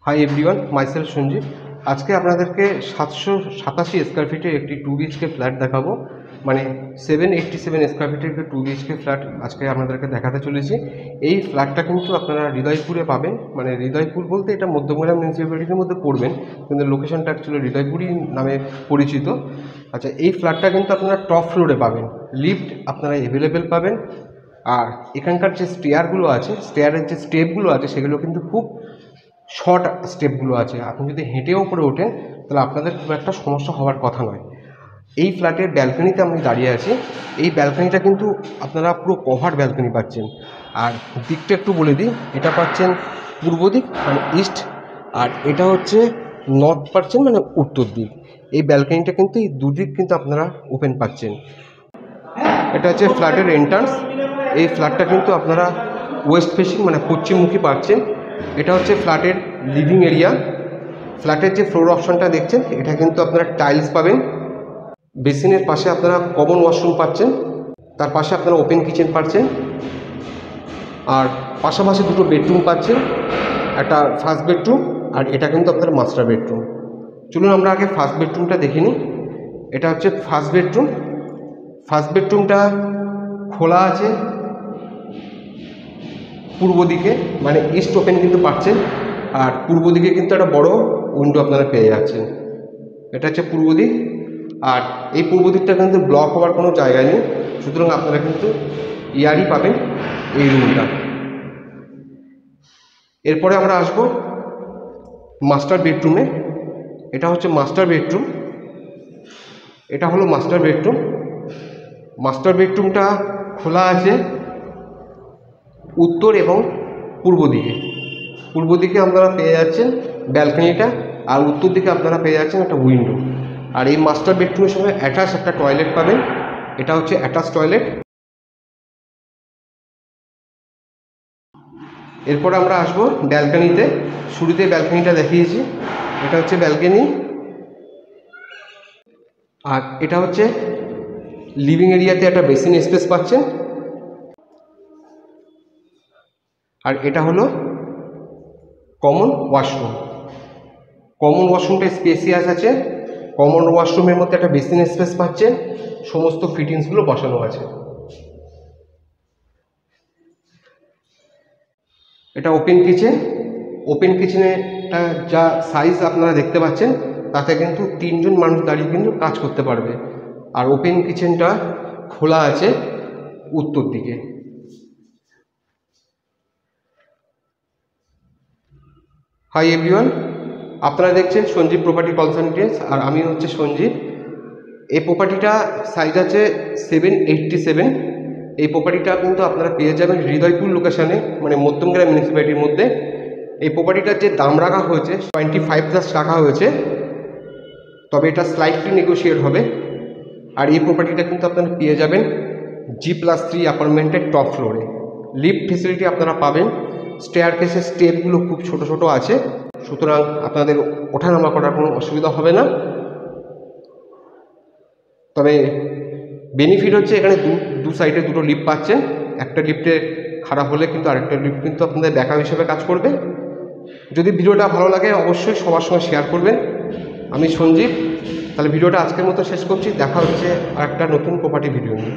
Hi everyone, myself Sanjeev. আজকে আপনাদেরকে 787 square ফিটের একটি 2 বিএইচকে ফ্ল্যাট দেখাবো। মানে 787 স্কোয়ার ফিটের একটি 2 বিএইচকে ফ্ল্যাট আজকে আপনাদেরকে দেখাতে চলেছি। এই ফ্ল্যাটটা কিন্তু আপনারা হৃদয়পুরে পাবেন। মানে হৃদয়পুর বলতে এটা মধ্যমগ্রাম মিউনিসিপ্যালিটির মধ্যে পড়বেন, কিন্তু লোকেশনটা অ্যাকচুয়ালি হৃদয়পুরই নামে পরিচিত। আচ্ছা, এই ফ্ল্যাটটা কিন্তু আপনারা টপ ফ্লোরে পাবেন, লিফট আপনারা অ্যাভেলেবেল পাবেন। আর এখানকার যে স্টেয়ারগুলো আছে, স্টেয়ারের যে স্টেপগুলো আছে, সেগুলো কিন্তু খুব শর্ট স্টেপগুলো আছে। আপনি যদি হেঁটেও উপরে ওঠেন তাহলে আপনাদের খুব একটা সমস্যা হওয়ার কথা নয়। এই ফ্ল্যাটের ব্যালকনিতে আমি দাঁড়িয়ে আছি। এই ব্যালকনিটা কিন্তু আপনারা পুরো কভার ব্যালকনি পাচ্ছেন। আর দিকটা একটু বলে দিই, এটা পাচ্ছেন পূর্ব দিক মানে ইস্ট, আর এটা হচ্ছে নর্থ পাচ্ছেন মানে উত্তর দিক। এই ব্যালকনিটা কিন্তু এই দুদিক কিন্তু আপনারা ওপেন পাচ্ছেন। এটা হচ্ছে ফ্ল্যাটের এন্ট্রান্স। এই ফ্ল্যাটটা কিন্তু আপনারা ওয়েস্ট ফেসিং মানে পশ্চিমমুখী পাচ্ছেন। এটা হচ্ছে ফ্ল্যাটের লিভিং এরিয়া। ফ্ল্যাটের যে ফ্লোর অপশনটা দেখছেন, এটা কিন্তু আপনারা টাইলস পাবেন। বেসিনের পাশে আপনারা কমন ওয়াশরুম পাচ্ছেন, তার পাশে আপনারা ওপেন কিচেন পাচ্ছেন, আর পাশাপাশি দুটো বেডরুম পাচ্ছেন, একটা ফার্স্ট বেডরুম আর এটা কিন্তু আপনার মাস্টার বেডরুম। চলুন আমরা আগে ফার্স্ট বেডরুমটা দেখে নিই। এটা হচ্ছে ফার্স্ট বেডরুম। ফার্স্ট বেডরুমটা খোলা আছে পূর্ব দিকে, মানে ইস্ট ওপেন কিন্তু পাচ্ছেন। আর পূর্ব দিকে কিন্তু একটা বড় উইন্ডো আপনারা পেয়ে যাচ্ছেন। এটা হচ্ছে পূর্ব দিক। আর এই পূর্ব দিকটা কিন্তু ব্লক হওয়ার কোনো জায়গা নেই, সুতরাং আপনারা কিন্তু ইয়ারই পাবেন এই রুমটা। এরপরে আমরা আসব মাস্টার বেডরুমে। এটা হচ্ছে মাস্টার বেডরুম। এটা হলো মাস্টার বেডরুম। মাস্টার বেডরুমটা খোলা আছে উত্তর এবং পূর্ব দিকে। পূর্ব দিকে আপনারা পেয়ে যাচ্ছেন ব্যালকনিটা, আর উত্তর দিকে আপনারা পেয়ে যাচ্ছেন একটা উইন্ডো। আর এই মাস্টার বেডরুমের সঙ্গে অ্যাটাচ একটা টয়লেট পাবেন। এটা হচ্ছে অ্যাটাচ টয়লেট। এরপর আমরা আসবো ব্যালকনিতে। শুরুতে ব্যালকনিটা দেখিয়েছি, এটা হচ্ছে ব্যালকনি। আর এটা হচ্ছে লিভিং এরিয়াতে একটা বেসিন স্পেস পাচ্ছেন। আর এটা হলো কমন ওয়াশরুম। কমন ওয়াশরুমটা স্পেসিয়াস আছে। কমন ওয়াশরুমের মধ্যে একটা বেসিন স্পেস পাচ্ছেন, সমস্ত ফিটিংসগুলো বসানো আছে। এটা ওপেন কিচেন। ওপেন কিচেনেটা যা সাইজ আপনারা দেখতে পাচ্ছেন, তাতে কিন্তু 3 জন মানুষ দাঁড়িয়ে কিন্তু কাজ করতে পারবে। আর ওপেন কিচেনটা খোলা আছে উত্তর দিকে। হাই এভরিওয়ান, আপনারা দেখছেন সঞ্জীব প্রপার্টি কনসালটেন্টস, আর আমি হচ্ছে সঞ্জীব। এই প্রপার্টিটা সাইজ আছে 787। এই প্রপার্টিটা কিন্তু আপনারা পেয়ে যাবেন হৃদয়পুর লোকেশানে, মানে মধ্যমগ্রাম মিউনিসিপ্যালিটির মধ্যে। এই প্রপার্টিটার যে দাম রাখা হয়েছে 25+ রাখা হয়েছে, তবে এটা স্লাইটলি নেগোশিয়েট হবে। আর এই প্রপার্টিটা কিন্তু আপনারা পেয়ে যাবেন G+3 অ্যাপার্টমেন্টের টপ ফ্লোরে। লিফট ফেসিলিটি আপনারা পাবেন। স্টেয়ারকেসের স্টেপগুলো খুব ছোট ছোট আছে, সুতরাং আপনাদের ওঠানামা করার কোনো অসুবিধা হবে না। তবে বেনিফিট হচ্ছে এখানে দু সাইডে দুটো লিফট পাচ্ছেন। একটা লিফটে খারাপ হলে কিন্তু আরেকটা লিফট কিন্তু আপনাদের ব্যাকআপ হিসেবে কাজ করবে। যদি ভিডিওটা ভালো লাগে অবশ্যই সবার সঙ্গে শেয়ার করবেন। আমি সঞ্জীব। তাহলে ভিডিওটা আজকের মতো শেষ করছি। দেখা হচ্ছে আর একটা নতুন প্রপার্টি ভিডিও নিয়ে।